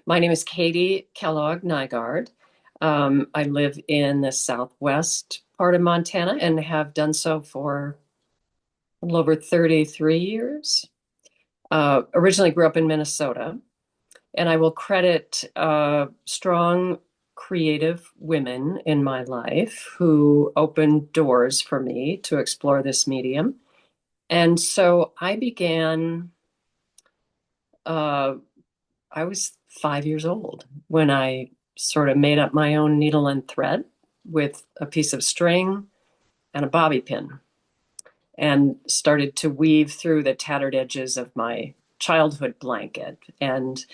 my name is Katy Nygard. I live in the southwest part of Montana and have done so for a little over 33 years. Originally grew up in Minnesota, and I will credit strong, creative women in my life who opened doors for me to explore this medium. And so I began, uh, I was 5 years old when I sort of made up my own needle and thread with a piece of string and a bobby pin and started to weave through the tattered edges of my childhood blanket. And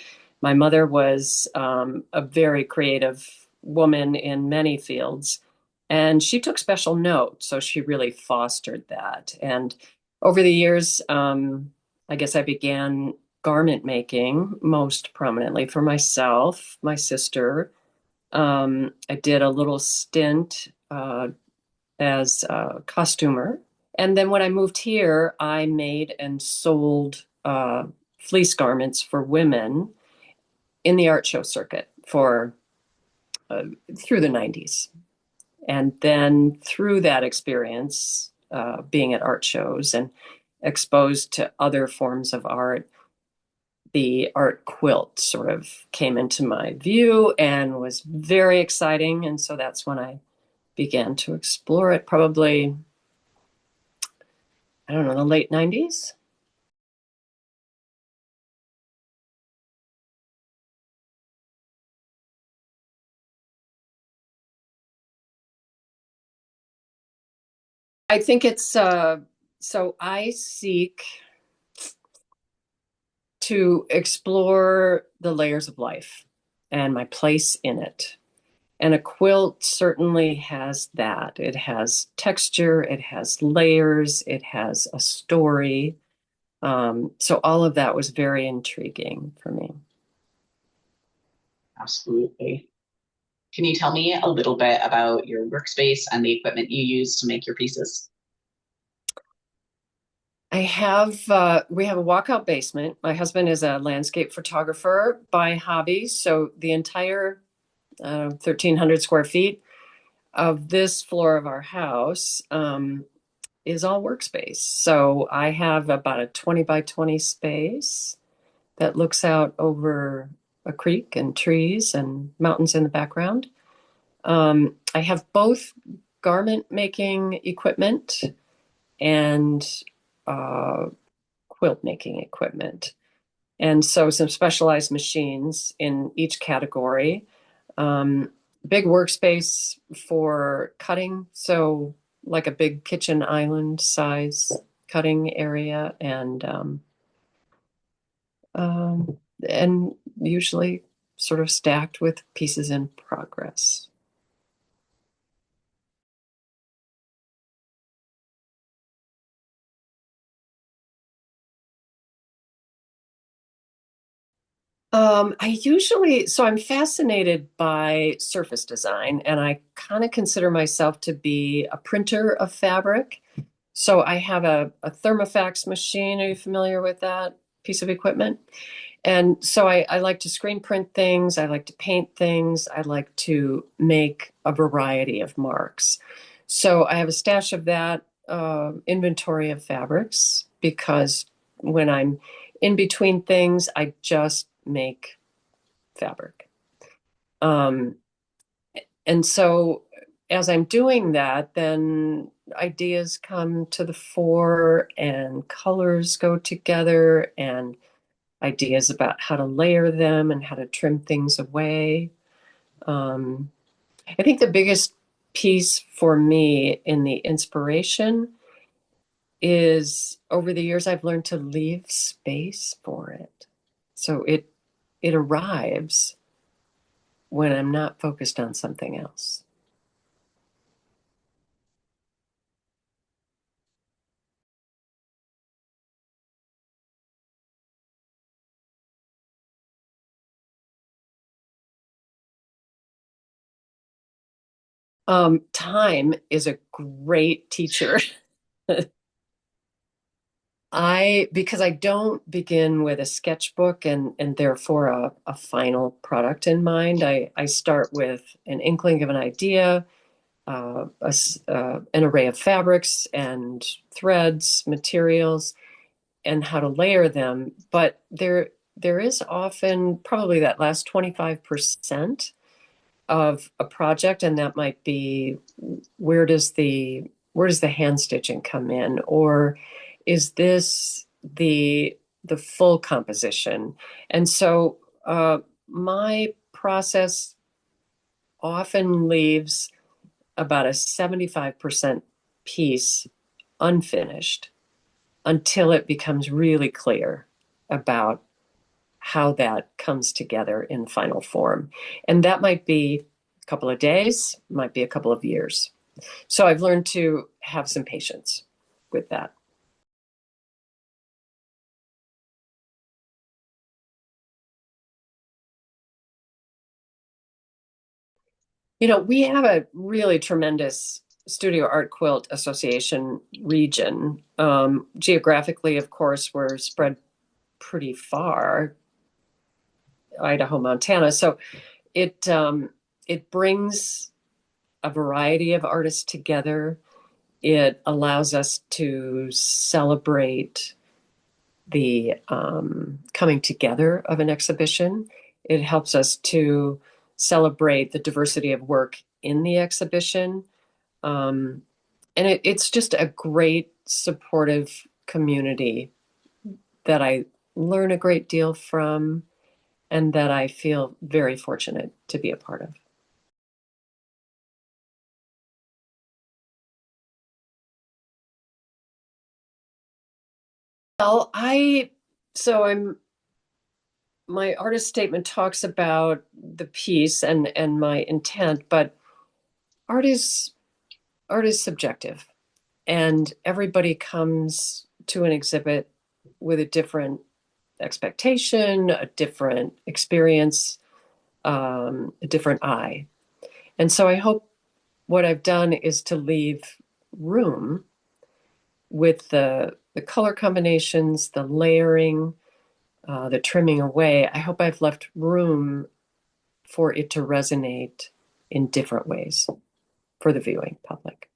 my mother was a very creative woman in many fields, and she took special note. So she really fostered that. And over the years, I guess I began garment making most prominently for myself, my sister. I did a little stint as a costumer. And then when I moved here, I made and sold fleece garments for women in the art show circuit for through the 90s. And then through that experience, being at art shows and exposed to other forms of art, the art quilt sort of came into my view and was very exciting. And so that's when I began to explore it, probably, I don't know, the late 90s. I think it's so I seek to explore the layers of life and my place in it. And a quilt certainly has that. It has texture, it has layers, it has a story. So all of that was very intriguing for me. Absolutely. Can you tell me a little bit about your workspace and the equipment you use to make your pieces? We have a walkout basement. My husband is a landscape photographer by hobby. So the entire 1,300 square feet of this floor of our house is all workspace. So I have about a 20 by 20 space that looks out over a creek and trees and mountains in the background. I have both garment making equipment and uh, quilt making equipment. And so some specialized machines in each category. Um, Big workspace for cutting, so like a big kitchen island size cutting area, and usually sort of stacked with pieces in progress. So I'm fascinated by surface design, and I kind of consider myself to be a printer of fabric. So I have a Thermofax machine. Are you familiar with that piece of equipment? And so I like to screen print things. I like to paint things. I like to make a variety of marks. So I have a stash of that inventory of fabrics because when I'm in between things, I just make fabric. Um, and so as I'm doing that, then ideas come to the fore and colors go together and ideas about how to layer them and how to trim things away. Um, I think the biggest piece for me in the inspiration is over the years I've learned to leave space for it. So it arrives when I'm not focused on something else. Time is a great teacher. Because I don't begin with a sketchbook and therefore a final product in mind, I start with an inkling of an idea, an array of fabrics and threads, materials, and how to layer them. But there is often probably that last 25% of a project, and that might be where does the hand stitching come in, or is this the full composition? And so my process often leaves about a 75% piece unfinished until it becomes really clear about how that comes together in final form. And that might be a couple of days, might be a couple of years. So I've learned to have some patience with that. We have a really tremendous Studio Art Quilt Association region. Geographically, of course, we're spread pretty far, Idaho, Montana. So it brings a variety of artists together. It allows us to celebrate the coming together of an exhibition. It helps us to celebrate the diversity of work in the exhibition. Um, and it's just a great supportive community that I learn a great deal from and that I feel very fortunate to be a part of. Well, so I'm my artist statement talks about the piece and my intent, but art is art is subjective, and everybody comes to an exhibit with a different expectation, a different experience, a different eye. And so I hope what I've done is to leave room with the color combinations, the layering, the trimming away. I hope I've left room for it to resonate in different ways for the viewing public.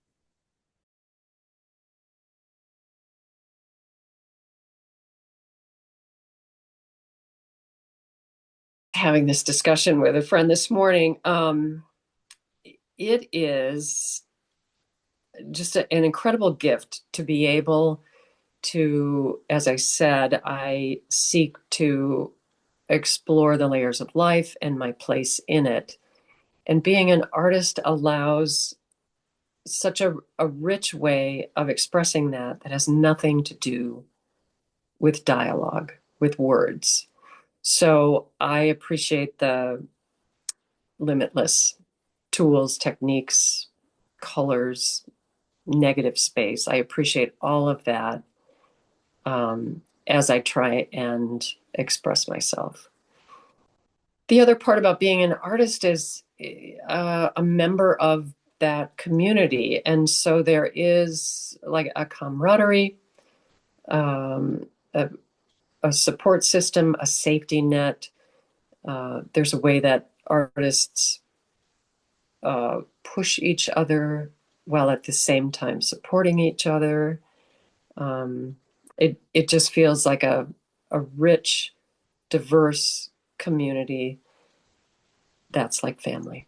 Having this discussion with a friend this morning, it is just an incredible gift to be able to, as I said, I seek to explore the layers of life and my place in it. And being an artist allows such a rich way of expressing that has nothing to do with dialogue, with words. So I appreciate the limitless tools, techniques, colors, negative space. I appreciate all of that as I try and express myself. The other part about being an artist is a member of that community. And so there is like a camaraderie, um, a, a support system, a safety net. There's a way that artists push each other while at the same time supporting each other. Um, it just feels like a rich, diverse community that's like family.